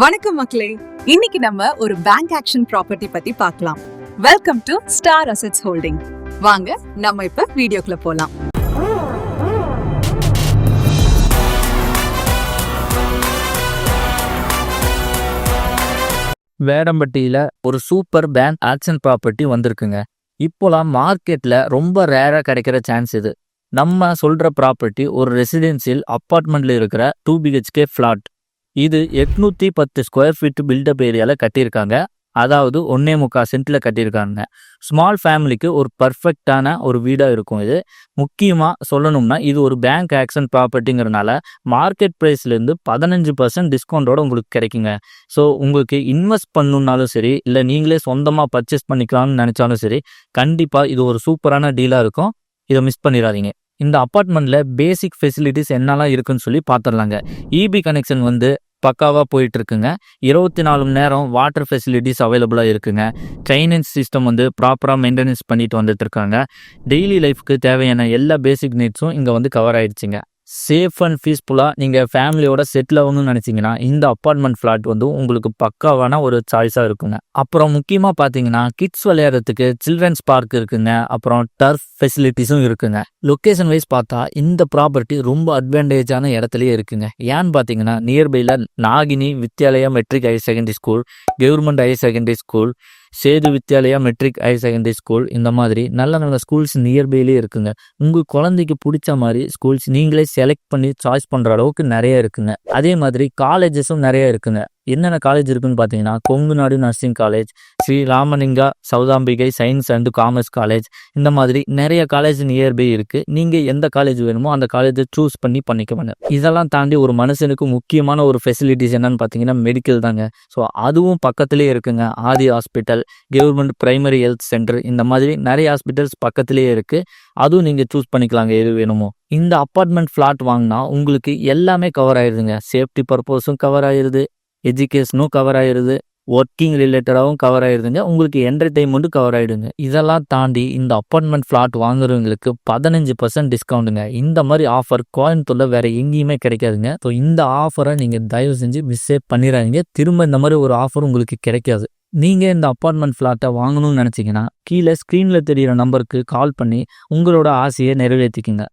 வணக்கம் மக்களே, இன்னைக்கு நம்ம ஒரு பேங்க் ஆக்ஷன் ப்ராப்பர்ட்டி பத்தி பார்க்கலாம். Welcome to star assets holding. வாங்க நம்ம இப்ப வீடியோக்குள்ள போலாம். வேடம்பட்டியில் ஒரு சூப்பர் பேங்க் ஆக்ஷன் ப்ராப்பர்ட்டி வந்திருக்குங்க. இப்போலாம் மார்க்கெட்டில் ரொம்ப ரேராக கிடைக்கிற சான்ஸ் இது. நம்ம சொல்கிற ப்ராப்பர்ட்டி ஒரு ரெசிடென்சியல் அப்பார்ட்மெண்ட்டில் இருக்கிற 2 BHK ஃப்ளாட். இது 810 ஸ்கொயர் ஃபீட் பில்டப் ஏரியாவில் கட்டியிருக்காங்க. அதாவது 1.25 சென்ட்டில் கட்டியிருக்காங்க. ஸ்மால் ஃபேமிலிக்கு ஒரு பர்ஃபெக்டான ஒரு வீடாக இருக்கும். இது முக்கியமாக சொல்லணும்னா இது ஒரு பேங்க் ஆக்ஷன் ப்ராப்பர்ட்டிங்கிறனால மார்க்கெட் ப்ரைஸ்லேருந்து 15% டிஸ்கவுண்டோடு உங்களுக்கு கிடைக்குங்க. ஸோ உங்களுக்கு இன்வெஸ்ட் பண்ணணுன்னாலும் சரி, இல்லை நீங்களே சொந்தமாக பர்ச்சேஸ் பண்ணிக்கலாம்னு நினச்சாலும் சரி, கண்டிப்பாக இது ஒரு சூப்பரான டீலாக இருக்கும். இதை மிஸ் பண்ணிடாதீங்க. இந்த அப்பார்ட்மெண்ட்டில் பேசிக் ஃபெசிலிட்டிஸ் என்னெல்லாம் இருக்குன்னு சொல்லி பார்த்துடலாங்க. இபி கனெக்ஷன் பக்காவாக போயிட்டு இருக்குங்க. 24 மணி நேரம் வாட்டர் ஃபெசிலிட்டிஸ் அவைலபிளாக இருக்குங்க. ட்ரைனேஜ் சிஸ்டம் ப்ராப்பராக மெயின்டெனன்ஸ் பண்ணிட்டு வந்துட்டு இருக்காங்க. டெய்லி லைஃப்க்கு தேவையான எல்லா பேசிக் நீட்ஸும் இங்கே கவர் ஆயிடுச்சுங்க. சேஃப் அண்ட் பீஸ்ஃபுல்லாக நீங்கள் ஃபேமிலியோட செட்டில் ஆகணும்னு நினச்சிங்கன்னா இந்த அப்பார்ட்மெண்ட் ஃப்ளாட் உங்களுக்கு பக்காவான ஒரு சாய்ஸாக இருக்குங்க. அப்புறம் முக்கியமாக பார்த்தீங்கன்னா கிட்ஸ் விளையாடுறதுக்கு சில்ட்ரன்ஸ் பார்க் இருக்குங்க. அப்புறம் டர்ஃப் ஃபெசிலிட்டிஸும் இருக்குங்க. லொக்கேஷன் வைஸ் பார்த்தா இந்த ப்ராப்பர்ட்டி ரொம்ப அட்வான்டேஜான இடத்துலையே இருக்குங்க. ஏன்னு பார்த்தீங்கன்னா நியர்பையில் Nagini Vidyalaya matric higher secondary school, government higher secondary school, Sethu Vidyalaya matric higher secondary school, இந்த மாதிரி நல்ல நல்ல ஸ்கூல்ஸ் நியர்பைலேயே இருக்குங்க. உங்கள் குழந்தைக்கு பிடிச்ச மாதிரி ஸ்கூல்ஸ் நீங்களே செலக்ட் பண்ணி சாய்ஸ் பண்ணுற அளவுக்கு நிறைய இருக்குங்க. அதே மாதிரி காலேஜஸும் நிறைய இருக்குங்க. என்னென்ன காலேஜ் இருக்குன்னு பார்த்தீங்கன்னா Kongunadu nursing college, Sri Ramalinga Sowdambikai science and commerce college, இந்த மாதிரி நிறைய காலேஜ் நியர்பை இருக்குது. நீங்கள் எந்த காலேஜ் வேணுமோ அந்த காலேஜை சூஸ் பண்ணி பண்ணிக்கோங்க. இதெல்லாம் தாண்டி ஒரு மனுஷனுக்கு முக்கியமான ஒரு ஃபெசிலிட்டிஸ் என்னன்னு பார்த்தீங்கன்னா மெடிக்கல் தாங்க. ஸோ அதுவும் பக்கத்துலேயே இருக்குங்க. Aadhi hospital, government primary health centre, இந்த மாதிரி நிறைய ஹாஸ்பிட்டல்ஸ் பக்கத்துலேயே இருக்குது. அதுவும் நீங்கள் சூஸ் பண்ணிக்கலாங்க எது வேணுமோ. இந்த அப்பார்ட்மெண்ட் ஃப்ளாட் வாங்கினா உங்களுக்கு எல்லாமே கவர் ஆயிடுதுங்க. சேஃப்டி பர்பஸும் கவர் ஆயிடுது, எஜுகேஷனும் கவர் ஆயிடுது, ஒர்க்கிங் ரிலேட்டடாகவும் கவர் ஆயிடுதுங்க, உங்களுக்கு என்டர்டெயின்மெண்ட்டும் கவர் ஆயிடுங்க. இதெல்லாம் தாண்டி இந்த அப்பார்ட்மெண்ட் ஃப்ளாட் வாங்குறவங்களுக்கு 15% டிஸ்கவுண்ட்டுங்க. இந்த மாதிரி ஆஃபர் கோயம்புத்தூர்ல வேற எங்கேயுமே கிடைக்காதுங்க. ஸோ இந்த ஆஃபரை நீங்கள் தயவு செஞ்சு மிஸ்ஸே பண்ணிடாதீங்க. திரும்ப இந்த மாதிரி ஒரு ஆஃபர் உங்களுக்கு கிடைக்காது. நீங்கள் இந்த அப்பார்ட்மெண்ட் ஃப்ளாட்டை வாங்கணும்னு நினச்சிங்கன்னா கீழே ஸ்க்ரீனில் தெரிகிற நம்பருக்கு கால் பண்ணி உங்களோட ஆசையை நிறைவேற்றிக்குங்க.